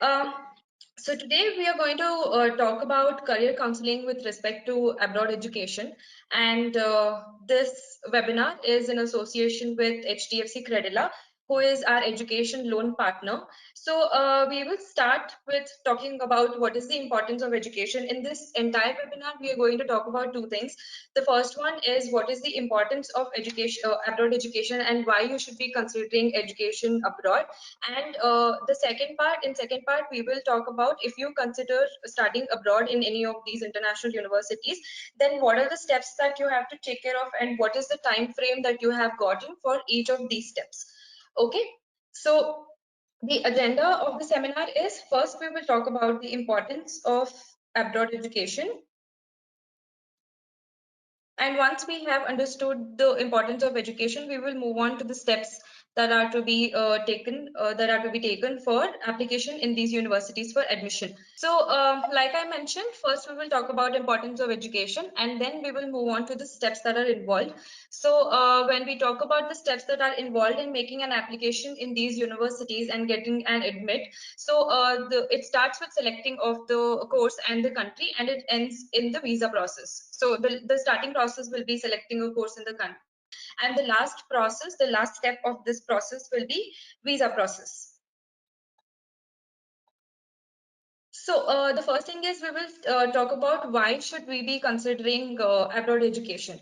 Um, so today we are going to talk about career counseling with respect to abroad education, and this webinar is in association with HDFC Credila, who is our education loan partner. So we will start with talking about what is the importance of education. In this entire webinar, we are going to talk about two things. The first one is what is the importance of education, abroad education, and why you should be considering education abroad. And in second part, we will talk about if you consider studying abroad in any of these international universities, then what are the steps that you have to take care of, and what is the time frame that you have gotten for each of these steps. Okay, so the agenda of the seminar is first we will talk about the importance of abroad education. And once we have understood the importance of education, we will move on to the steps that are to be taken for application in these universities for admission. So, like I mentioned, first we will talk about importance of education, and then we will move on to the steps that are involved. So, when we talk about the steps that are involved in making an application in these universities and getting an admit, so it starts with selecting of the course and the country, and it ends in the visa process. So the starting process will be selecting a course in the country, and the last step of this process will be visa process. So the first thing is we will talk about why should we be considering abroad education.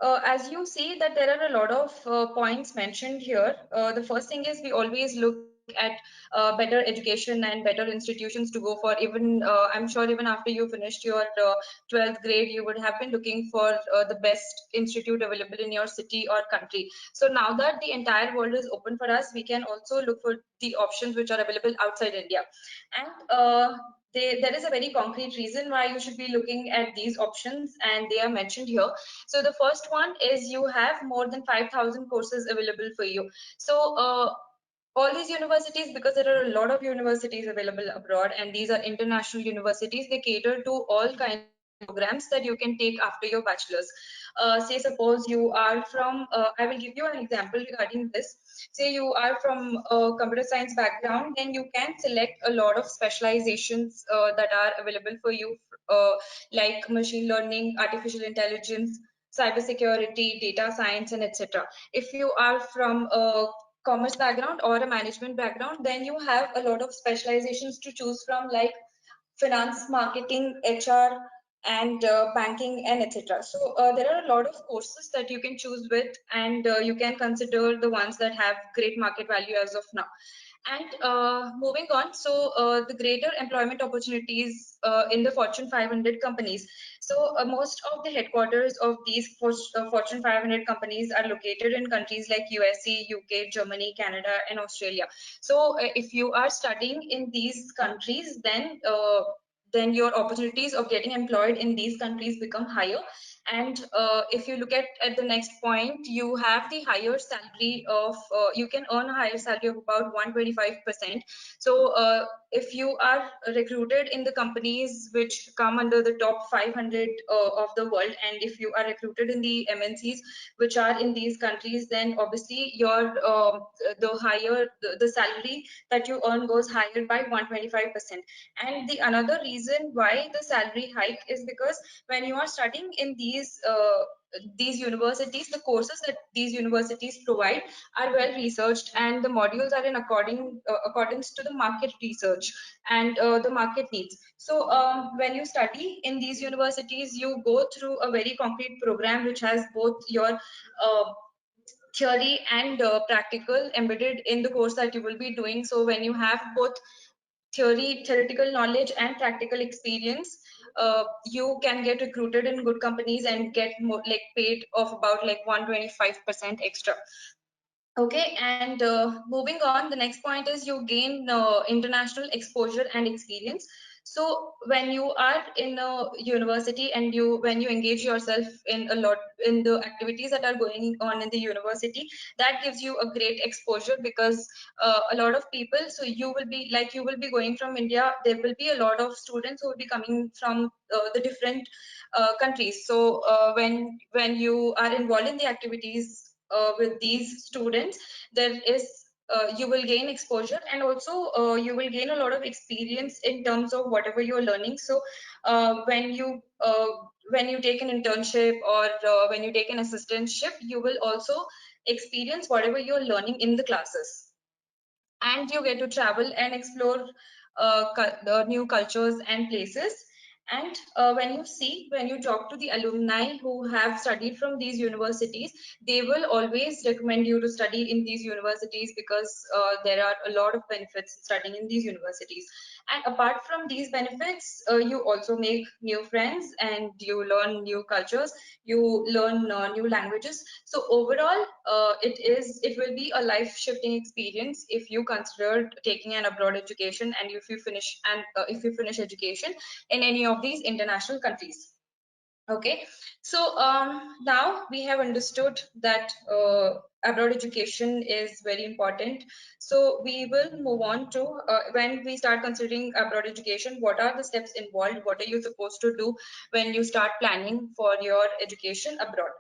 As you see that there are a lot of points mentioned here. The first thing is we always look at better education and better institutions to go for. Even I'm sure even after you finished your 12th grade, you would have been looking for the best institute available in your city or country. So now that the entire world is open for us, we can also look for the options which are available outside India. And there is a very concrete reason why you should be looking at these options, and they are mentioned here. So the first one is you have more than 5,000 courses available for you. So all these universities, because there are a lot of universities available abroad, and these are international universities, they cater to all kinds of programs that you can take after your bachelor's. Say suppose you are from, I will give you an example regarding this. Say you are from a computer science background, then you can select a lot of specializations that are available for you, like machine learning, artificial intelligence, cybersecurity, data science, and etc. If you are from a commerce background or a management background, then you have a lot of specializations to choose from, like finance, marketing, HR, and banking, and etc. So there are a lot of courses that you can choose with, and you can consider the ones that have great market value as of now. And moving on, so the greater employment opportunities in the Fortune 500 companies. So most of the headquarters of these Fortune 500 companies are located in countries like USA, UK, Germany, Canada, and Australia. So if you are studying in these countries, then your opportunities of getting employed in these countries become higher. And if you look at the next point, you have the higher salary of, you can earn a higher salary of about 125%. So if you are recruited in the companies which come under the top 500 of the world, and if you are recruited in the MNCs which are in these countries, then obviously your the salary that you earn goes higher by 125%. And the another reason why the salary hike is because when you are studying in these universities, the courses that these universities provide are well researched, and the modules are in accordance to the market research and the market needs. So when you study in these universities, you go through a very concrete program which has both your theory and practical embedded in the course that you will be doing. So when you have both theoretical knowledge and practical experience, you can get recruited in good companies and get more like paid of about like 125% extra. Okay, and moving on, the next point is you gain international exposure and experience. So when you are in a university and when you engage yourself in a lot in the activities that are going on in the university, that gives you a great exposure, because a lot of people, so you will be going from India, there will be a lot of students who will be coming from the different countries. So when you are involved in the activities with these students, there is you will gain exposure, and also you will gain a lot of experience in terms of whatever you're learning. So when you take an internship or when you take an assistantship, you will also experience whatever you're learning in the classes, and you get to travel and explore the new cultures and places. And when you talk to the alumni who have studied from these universities, they will always recommend you to study in these universities because there are a lot of benefits studying in these universities. And apart from these benefits, you also make new friends and you learn new cultures, you learn new languages. So overall, it will be a life shifting experience if you consider taking an abroad education, and if you finish education in any of these international countries. Okay, so now we have understood that abroad education is very important. So we will move on to when we start considering abroad education, what are the steps involved? What are you supposed to do when you start planning for your education abroad?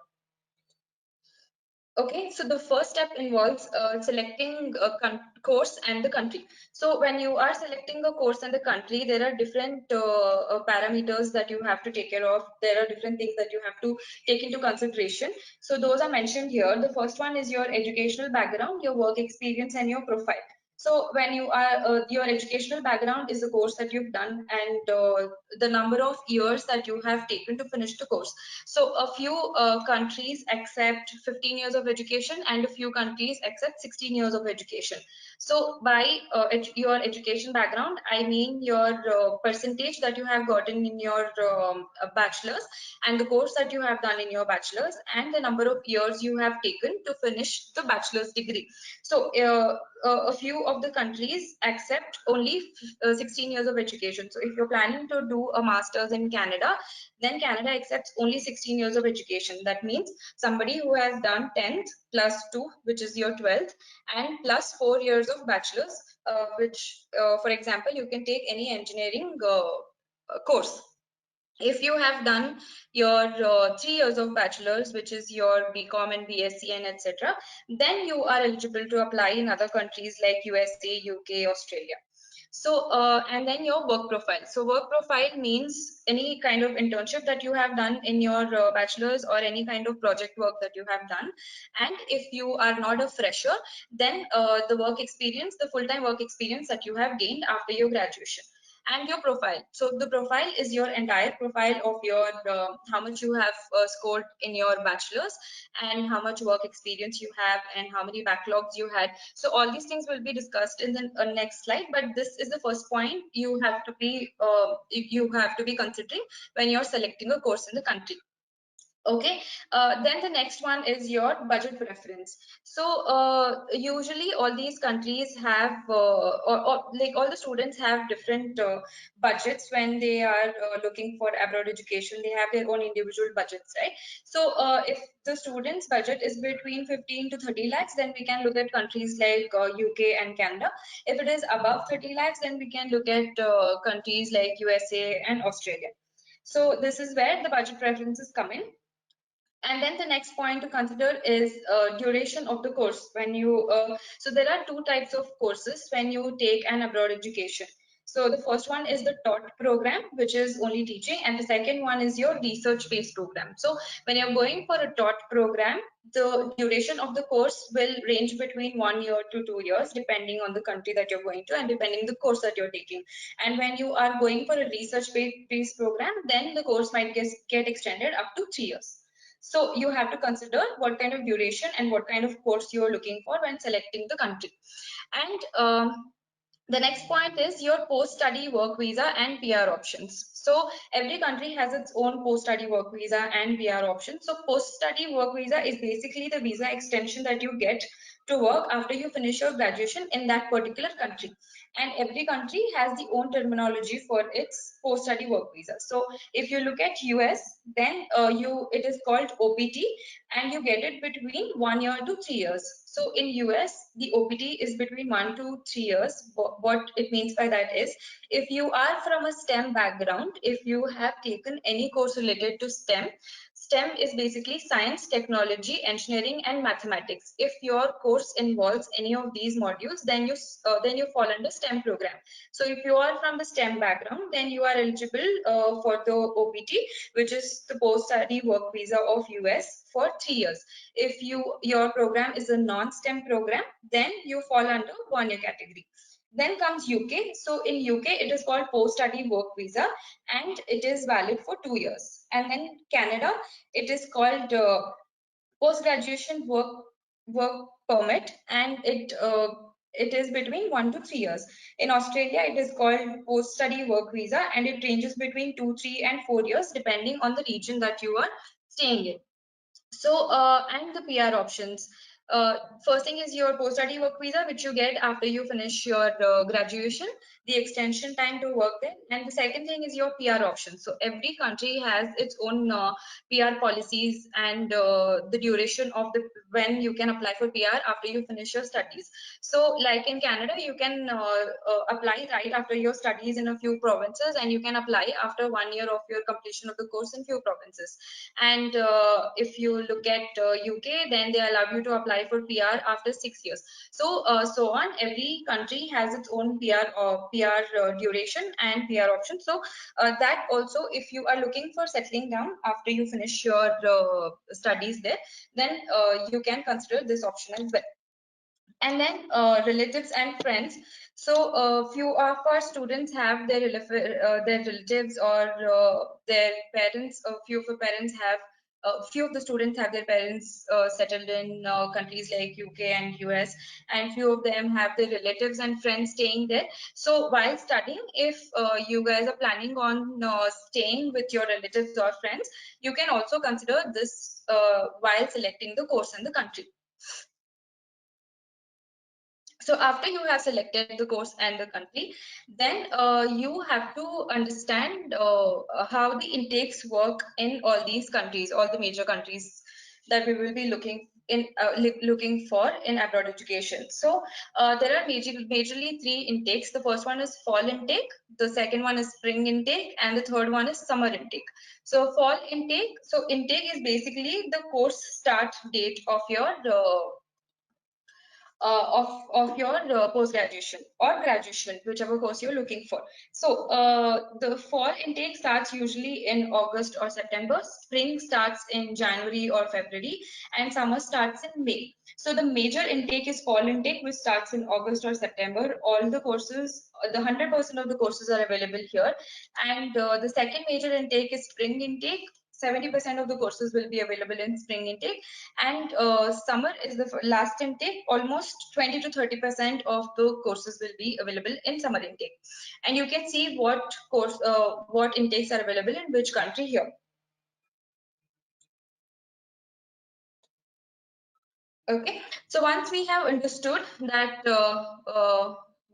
Okay, so the first step involves selecting a course and the country. So when you are selecting a course and the country, there are different parameters that you have to take care of. There are different things that you have to take into consideration. So those are mentioned here. The first one is your educational background, your work experience, and your profile. So when you are your educational background is the course that you've done, and the number of years that you have taken to finish the course. So a few countries accept 15 years of education, and a few countries accept 16 years of education. So by your education background, I mean your percentage that you have gotten in your bachelor's, and the course that you have done in your bachelor's, and the number of years you have taken to finish the bachelor's degree. So a few of the countries accept only 16 years of education. So if you're planning to do a master's in Canada, then Canada accepts only 16 years of education. That means somebody who has done 10th plus 2, which is your 12th, and plus 4 years of bachelor's, which, for example, you can take any engineering course. If you have done your 3 years of bachelor's, which is your BCom and BSc and etc., then you are eligible to apply in other countries like USA, UK, Australia. So, and then your work profile. So work profile means any kind of internship that you have done in your bachelor's, or any kind of project work that you have done. And if you are not a fresher, then the work experience, the full-time work experience that you have gained after your graduation. And your profile. So the profile is your entire profile of your how much you have scored in your bachelor's, and how much work experience you have, and how many backlogs you had. So all these things will be discussed in the next slide, but this is the first point you have to be considering when you're selecting a course in the country. Okay, then the next one is your budget preference. So usually all these countries have, or like all the students have different budgets when they are looking for abroad education. They have their own individual budgets, right? So if the student's budget is between 15 to 30 lakhs, then we can look at countries like UK and Canada. If it is above 30 lakhs, then we can look at countries like USA and Australia. So this is where the budget preferences come in. And then the next point to consider is duration of the course. So there are two types of courses when you take an abroad education. So the first one is the taught program, which is only teaching, and the second one is your research-based program. So when you're going for a taught program, the duration of the course will range between 1 year to 2 years, depending on the country that you're going to and depending the course that you're taking. And when you are going for a research-based program, then the course might get extended up to 3 years. So you have to consider what kind of duration and what kind of course you're looking for when selecting the country. And the next point is your post-study work visa and PR options. So every country has its own post-study work visa and PR options. So post-study work visa is basically the visa extension that you get to work after you finish your graduation in that particular country. And every country has the own terminology for its post-study work visa. So if you look at US, then it is called OPT, and you get it between 1 year to 3 years. So in US, the OPT is between 1 to 3 years. What it means by that is, if you are from a STEM background, if you have taken any course related to STEM, STEM is basically science, technology, engineering, and mathematics. If your course involves any of these modules, then you fall under STEM program. So if you are from the STEM background, then you are eligible for the OPT, which is the post-study work visa of US for 3 years. If your program is a non-STEM program, then you fall under 1 year category. Then comes UK. So in UK, it is called post-study work visa, and it is valid for 2 years. And then Canada, it is called post-graduation work permit, and it is between 1 to 3 years. In Australia, it is called post-study work visa, and it ranges between 2, 3, and 4 years depending on the region that you are staying in. So, and the PR options. First thing is your post-study work visa, which you get after you finish your graduation, the extension time to work there. And the second thing is your PR options. So every country has its own PR policies and the duration of the when you can apply for PR after you finish your studies. So like in Canada, you can apply right after your studies in a few provinces, and you can apply after 1 year of your completion of the course in few provinces. And if you look at UK, then they allow you to apply for PR after 6 years. So so on. Every country has its own PR duration and PR option. So that also, if you are looking for settling down after you finish your studies there, then you can consider this option as well. And then relatives and friends. So few of our students have their relatives or their parents. A few of the parents have few of the students have their parents settled in countries like UK and US, and few of them have their relatives and friends staying there. So while studying, if you guys are planning on staying with your relatives or friends, you can also consider this while selecting the course and the country. So after you have selected the course and the country, then you have to understand how the intakes work in all these countries, all the major countries that we will be looking for in abroad education. So there are majorly three intakes. The first one is fall intake, the second one is spring intake, and the third one is summer intake. So fall intake, so intake is basically the course start date of your of your post graduation or graduation, whichever course you're looking for. So the fall intake starts usually in August or September, spring starts in January or February, and summer starts in May. So the major intake is fall intake, which starts in August or September. All the courses, the 100% of the courses are available here. And the second major intake is spring intake. 70% of the courses will be available in spring intake, and summer is the last intake. Almost 20 to 30% of the courses will be available in summer intake, and you can see what intakes are available in which country here. Okay, so once we have understood that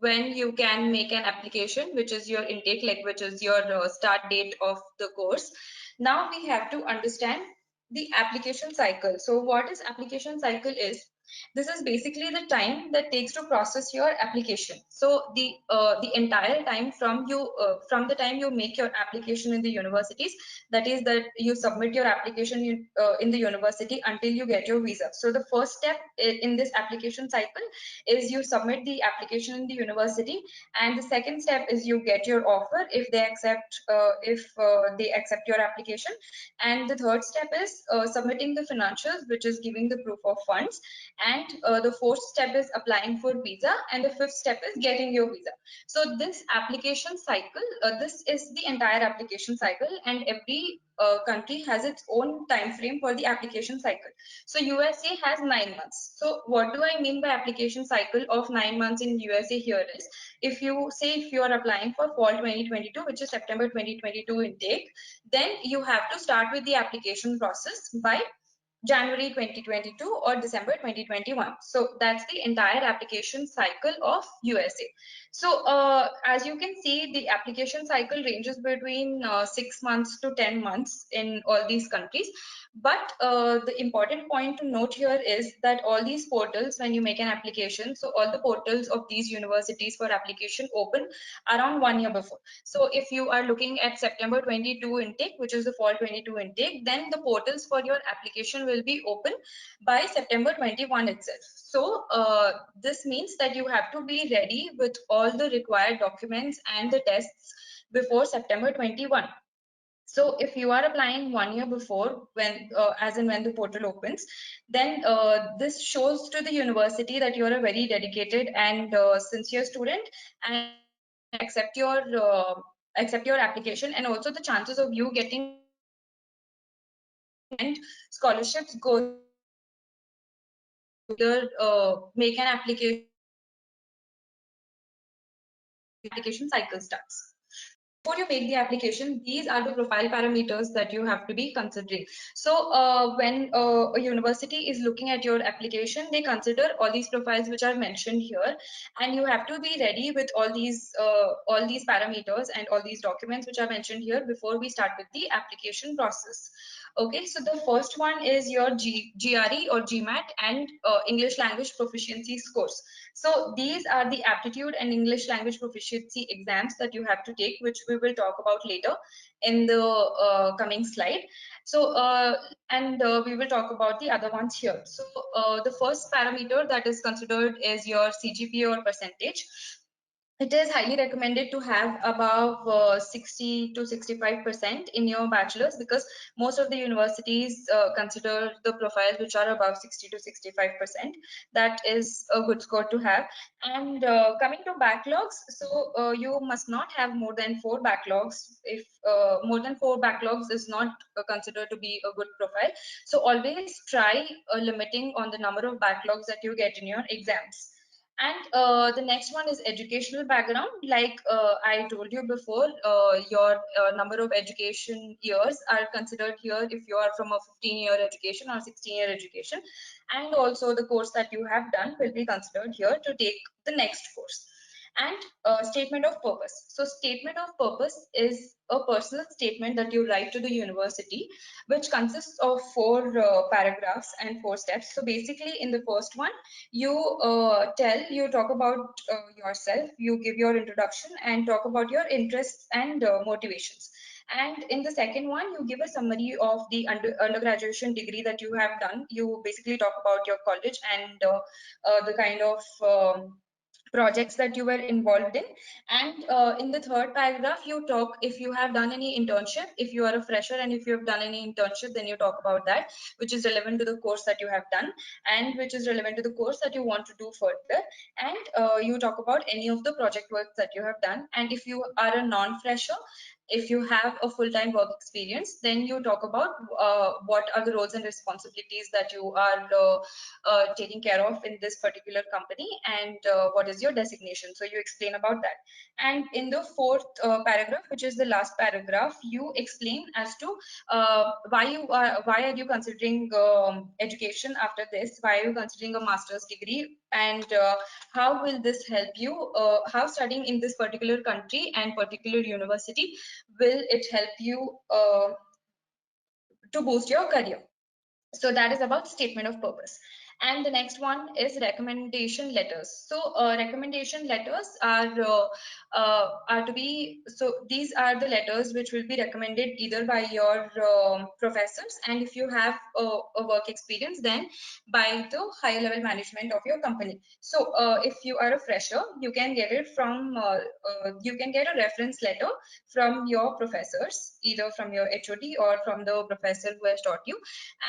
when you can make an application, which is your intake, like which is your start date of the course, now we have to understand the application cycle. So what is application cycle is, this is basically the time that takes to process your application. So the entire time from the time you make your application in the universities, that is that you submit your application in the university until you get your visa. So the first step in this application cycle is you submit the application in the university, and the second step is you get your offer if they accept your application, and the third step is submitting the financials, which is giving the proof of funds, and the fourth step is applying for visa, and the fifth step is getting your visa. So this application cycle, this is the entire application cycle, and every country has its own time frame for the application cycle. So USA has 9 months. So what do I mean by application cycle of 9 months in USA here is, if you are applying for fall 2022, which is September 2022 intake, then you have to start with the application process by January 2022 or December 2021. So that's the entire application cycle of USA. So as you can see, the application cycle ranges between 6 months to 10 months in all these countries. But the important point to note here is that all these portals, when you make an application, so all the portals of these universities for application open around 1 year before. So if you are looking at September 22 intake, which is the fall 22 intake, then the portals for your application will be open by September 21 itself. So this means that you have to be ready with all the required documents and the tests before September 21. So if you are applying 1 year before, when as in when the portal opens, then this shows to the university that you are a very dedicated and sincere student, and they will accept your application, and also the chances of you getting and scholarships goes up significantly once you either make an application application cycle starts. Before you make the application, these are the profile parameters that you have to be considering. So when a university is looking at your application, they consider all these profiles which are mentioned here, and you have to be ready with all these parameters and all these documents which are mentioned here before we start with the application process. Okay, so the first one is your GRE or GMAT and English language proficiency scores. So these are the aptitude and English language proficiency exams that you have to take, which we will talk about later in the coming slide. So we will talk about the other ones here. So the first parameter that is considered is your CGPA or percentage. It is highly recommended to have above 60 to 65% in your bachelor's, because most of the universities consider the profiles which are above 60 to 65%. That is a good score to have. And coming to backlogs, so you must not have more than 4 backlogs. If more than 4 backlogs is not considered to be a good profile, so always try limiting on the number of backlogs that you get in your exams. And the next one is educational background. Like I told you before, your number of education years are considered here if you are from a 15-year education or 16-year education. And also the course that you have done will be considered here to take the next course. And statement of purpose. So statement of purpose is a personal statement that you write to the university, which consists of 4 paragraphs and 4 steps. So basically in the first one, you you talk about yourself, you give your introduction and talk about your interests and motivations. And in the second one, you give a summary of the undergraduation degree that you have done. You basically talk about your college and the kind of projects that you were involved in. And in the third paragraph, you talk if you have done any internship, if you are a fresher and if you have done any internship, then you talk about that, which is relevant to the course that you have done and which is relevant to the course that you want to do further. And you talk about any of the project work that you have done. And if you are a non-fresher, if you have a full-time work experience, then you talk about what are the roles and responsibilities that you are taking care of in this particular company, and what is your designation. So you explain about that. And in the fourth paragraph, which is the last paragraph, you explain as to why are you considering education after this, why are you considering a master's degree, and how will this help you, how studying in this particular country and particular university will it help you to boost your career. So that is about statement of purpose. And the next one is recommendation letters. So recommendation letters are to be, so these are the letters which will be recommended either by your professors, and if you have a work experience, then by the higher level management of your company. So if you are a fresher, you can get it from you can get a reference letter from your professors, either from your HOD or from the professor who has taught you.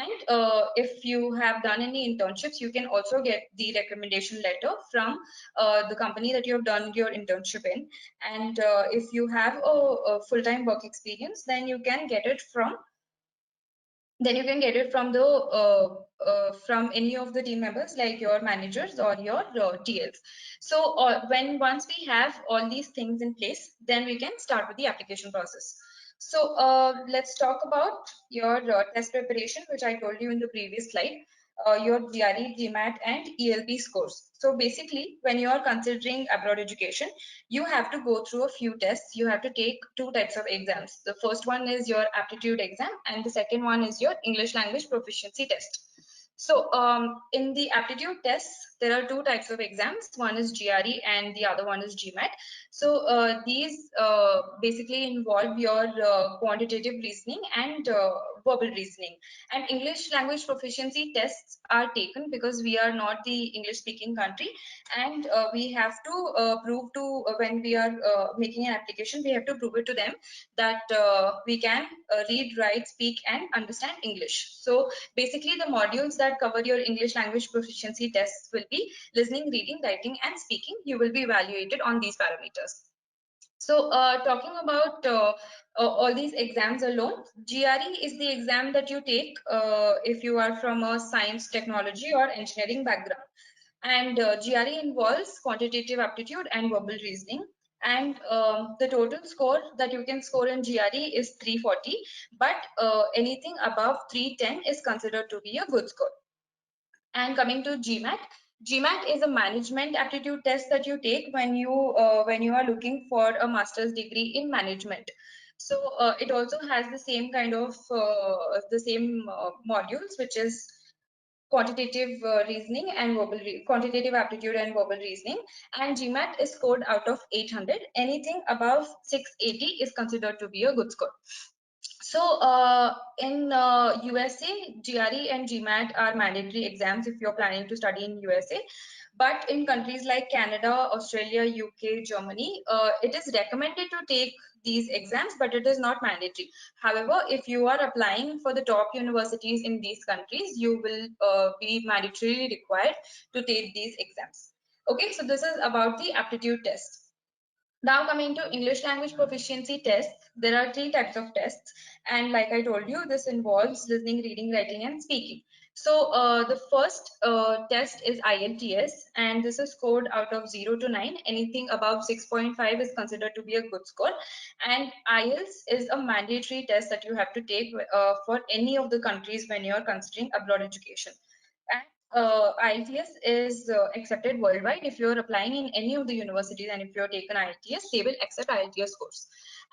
And if you have done any internships, you can also get the recommendation letter from the company that you have done your internship in. And if you have a full-time work experience, then you can get it from from any of the team members, like your managers or your TLs. So once we have all these things in place, then we can start with the application process. So let's talk about your test preparation, which I told you in the previous slide, your GRE, GMAT, and ELP scores. So basically, when you are considering abroad education, you have to go through a few tests. You have to take two types of exams. The first one is your aptitude exam, and the second one is your English language proficiency test. So in the aptitude tests, there are two types of exams. One is GRE and the other one is GMAT. So these basically involve your quantitative reasoning and verbal reasoning. And English language proficiency tests are taken because we are not the English speaking country, and we have to prove to when we are making an application, we have to prove it to them that we can read, write, speak, and understand English. So basically, the modules that cover your English language proficiency tests will be listening, reading, writing, and speaking. You will be evaluated on these parameters. So talking about all these exams alone, GRE is the exam that you take if you are from a science, technology, or engineering background. And GRE involves quantitative aptitude and verbal reasoning. And the total score that you can score in GRE is 340, but anything above 310 is considered to be a good score. And coming to GMAT, GMAT is a management aptitude test that you take when you are looking for a master's degree in management. So it also has the same kind of modules, which is quantitative reasoning and quantitative aptitude and verbal reasoning. And GMAT is scored out of 800. Anything above 680 is considered to be a good score. So in USA, GRE and GMAT are mandatory exams if you're planning to study in USA. But in countries like Canada, Australia, UK, Germany, it is recommended to take these exams, but it is not mandatory. However, if you are applying for the top universities in these countries, you will be mandatorily required to take these exams. Okay, so this is about the aptitude test. Now coming to English language proficiency tests, there are three types of tests, and like I told you, this involves listening, reading, writing, and speaking. So the first test is IELTS, and this is scored out of 0 to 9. Anything above 6.5 is considered to be a good score. And IELTS is a mandatory test that you have to take for any of the countries when you are considering abroad education. And IELTS is accepted worldwide. If you're applying in any of the universities and if you're taken IELTS, they will accept IELTS scores.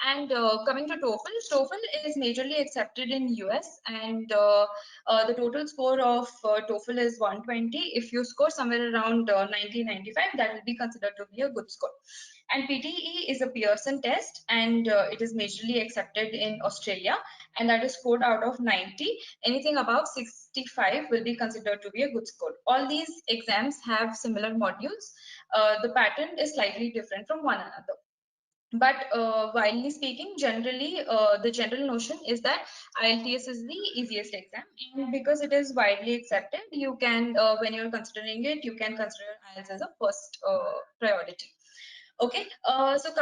And coming to TOEFL, TOEFL is majorly accepted in US, and the total score of TOEFL is 120. If you score somewhere around 90, 95, that will be considered to be a good score. And PTE is a Pearson test, and it is majorly accepted in Australia, and that is scored out of 90. Anything above 65 will be considered to be a good score. All these exams have similar modules. The pattern is slightly different from one another. But widely speaking, generally, the general notion is that IELTS is the easiest exam, and because it is widely accepted, you can, when you're considering it, you can consider IELTS as a first priority. Okay, so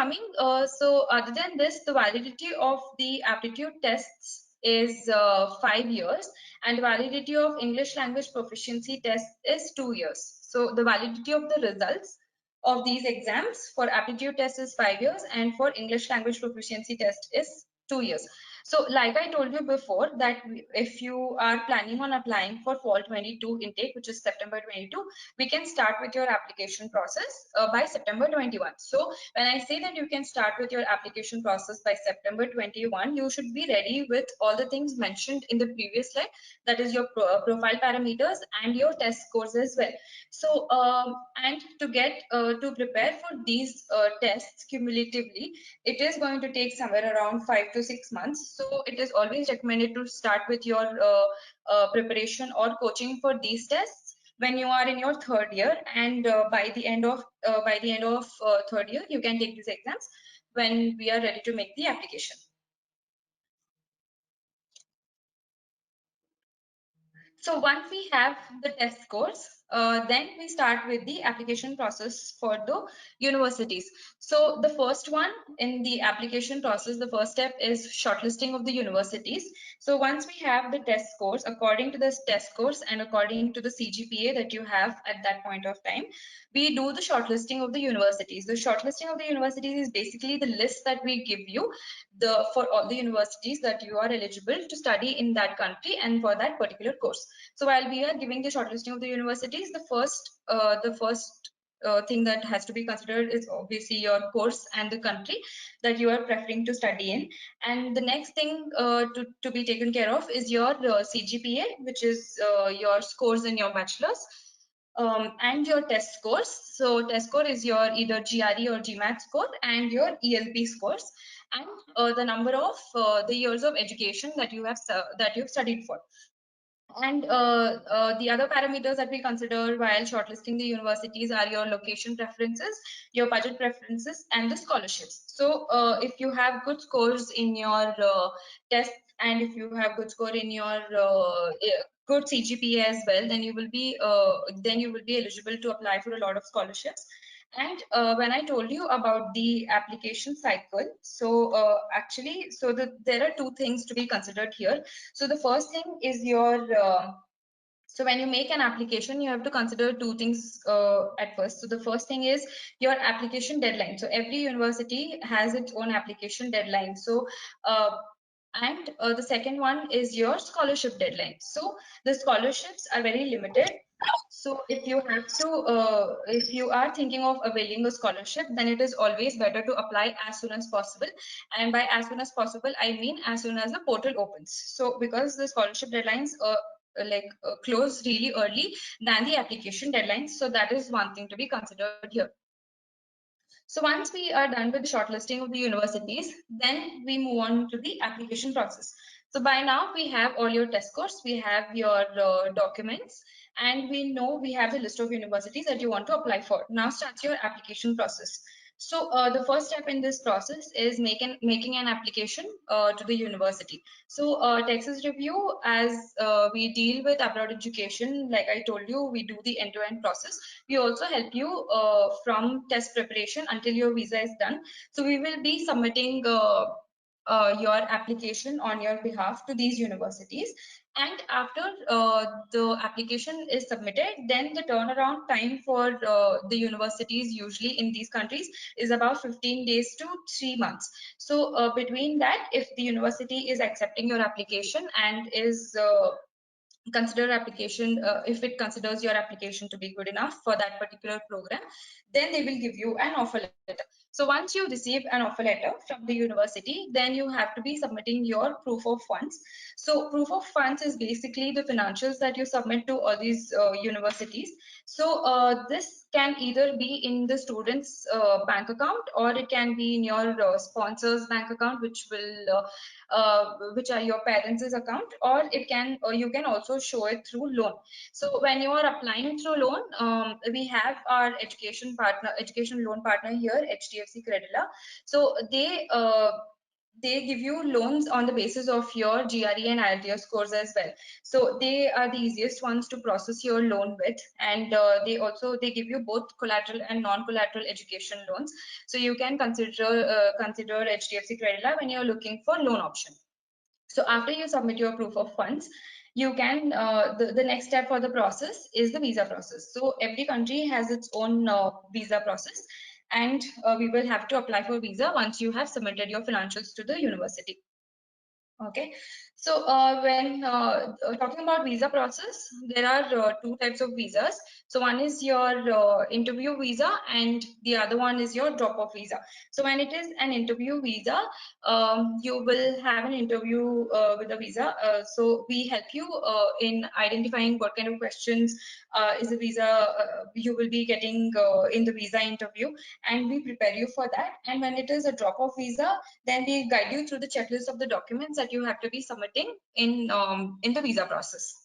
other than this, the validity of the aptitude tests is 5 years, and validity of English language proficiency test is 2 years. So the validity of the results of these exams for aptitude test is 5 years, and for English language proficiency test is 2 years. So like I told you before, that if you are planning on applying for fall 22 intake, which is September 22, we can start with your application process by September 21. So when I say that you can start with your application process by September 21, you should be ready with all the things mentioned in the previous slide, that is your profile parameters and your test scores as well. So and to get to prepare for these tests cumulatively, it is going to take somewhere around 5 to 6 months. So it is always recommended to start with your preparation or coaching for these tests when you are in your third year, and by the end of third year, you can take these exams when we are ready to make the application. So once we have the test scores, Then we start with the application process for the universities. So the first one in the application process, the first step is shortlisting of the universities. So once we have the test scores, according to this test scores and according to the CGPA that you have at that point of time, we do the shortlisting of the universities. The shortlisting of the universities is basically the list that we give you for all the universities that you are eligible to study in that country and for that particular course. So while we are giving the shortlisting of the universities, the first thing that has to be considered is obviously your course and the country that you are preferring to study in. And the next thing to be taken care of is your CGPA, which is your scores in your bachelor's. And your test scores. So test score is your either GRE or GMAT score and your ELP scores, and the number of the years of education that you've studied for. And the other parameters that we consider while shortlisting the universities are your location preferences, your budget preferences, and the scholarships. So if you have good scores in your tests, and if you have good score in your good CGPA as well, then you will be eligible to apply for a lot of scholarships. And when I told you about the application cycle, so there are two things to be considered here. So the first thing is so when you make an application, you have to consider two things at first. So the first thing is your application deadline. So every university has its own application deadline. So and the second one is your scholarship deadline. So the scholarships are very limited. So if you are thinking of availing a scholarship, then it is always better to apply as soon as possible. And by as soon as possible, I mean as soon as the portal opens. So because the scholarship deadlines close really early than the application deadlines. So that is one thing to be considered here. So once we are done with the shortlisting of the universities, then we move on to the application process. So by now we have all your test scores, we have your documents, and we know we have the list of universities that you want to apply for. Now starts your application process. So the first step in this process is making an application to the university. So Texas Review, as we deal with abroad education, like I told you, we do the end-to-end process. We also help you from test preparation until your visa is done. So we will be submitting your application on your behalf to these universities. And after the application is submitted, then the turnaround time for the universities usually in these countries is about 15 days to 3 months. So between that, if the university is accepting your application and is if it considers your application to be good enough for that particular program, then they will give you an offer letter. So once you receive an offer letter from the university, then you have to be submitting your proof of funds. So proof of funds is basically the financials that you submit to all these universities. So this can either be in the student's bank account, or it can be in your sponsor's bank account, which are your parents' account, or you can also show it through loan. So when you are applying through loan, we have our education loan partner here, HDFC Credila. So they give you loans on the basis of your GRE and IELTS scores as well. So they are the easiest ones to process your loan with, and they give you both collateral and non-collateral education loans. So you can consider HDFC Credila when you're looking for loan option. So after you submit your proof of funds, you can the next step for the process is the visa process. So every country has its own visa process, and we will have to apply for visa once you have submitted your financials to the university. Okay, so when talking about visa process, there are two types of visas. So one is your interview visa, and the other one is your drop-off visa. So when it is an interview visa, you will have an interview with the visa. So we help you in identifying what kind of questions is the visa you will be getting in the visa interview, and we prepare you for that. And when it is a drop-off visa, then we guide you through the checklist of the documents that you have to be submitting in the visa process.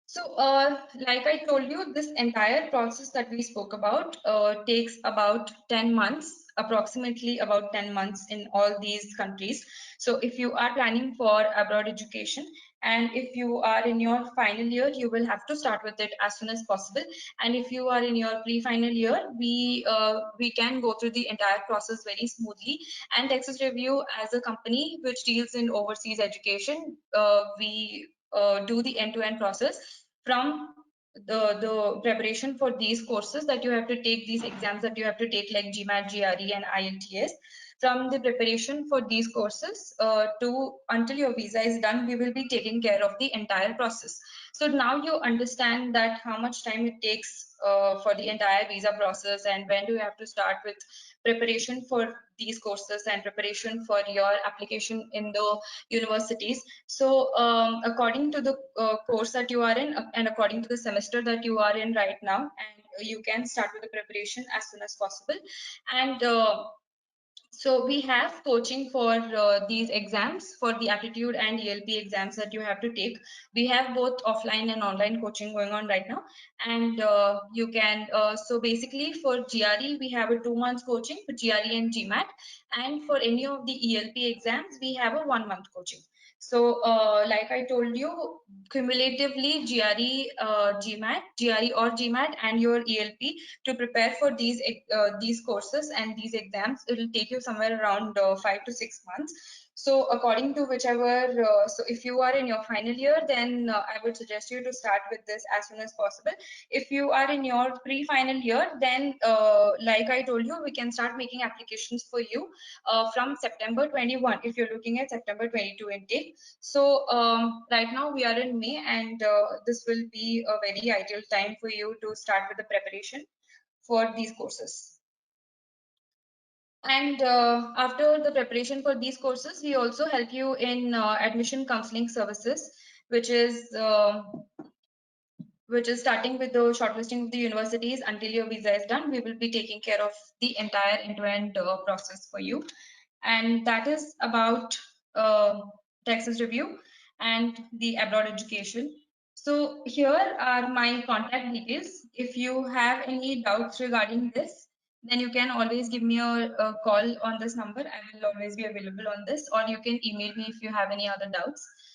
So like I told you, this entire process that we spoke about takes about 10 months, approximately about 10 months in all these countries. So if you are planning for abroad education, And if you are in your final year, you will have to start with it as soon as possible. And if you are in your pre-final year, we can go through the entire process very smoothly. And Texas Review, as a company which deals in overseas education, we do the end-to-end process from the preparation for these courses that you have to take, these exams that you have to take, like GMAT, GRE, and IELTS. From the preparation for these courses to until your visa is done, we will be taking care of the entire process. So now you understand that how much time it takes for the entire visa process, and when do you have to start with preparation for these courses and preparation for your application in the universities. So according to the course that you are in and according to the semester that you are in right now, and you can start with the preparation as soon as possible. And so we have coaching for these exams, for the aptitude and ELP exams that you have to take. We have both offline and online coaching going on right now. And you can, so basically for GRE, we have a 2 months coaching for GRE and GMAT. And for any of the ELP exams, we have a 1 month coaching. So like I told you, cumulatively GRE, GMAT, GRE or GMAT and your ELP, to prepare for these courses and these exams, it will take you somewhere around 5 to 6 months. So according to whichever, so if you are in your final year, then I would suggest you to start with this as soon as possible. If you are in your pre-final year, then like I told you, we can start making applications for you from September 21 if you're looking at September 22 intake. So right now we are in May, and this will be a very ideal time for you to start with the preparation for these courses. And after the preparation for these courses, we also help you in admission counseling services, which is starting with the shortlisting of the universities until your visa is done. We will be taking care of the entire end-to-end process for you. And that is about Texas Review and the abroad education. So here are my contact details. If you have any doubts regarding this, then you can always give me a call on this number. I will always be available on this, or you can email me if you have any other doubts.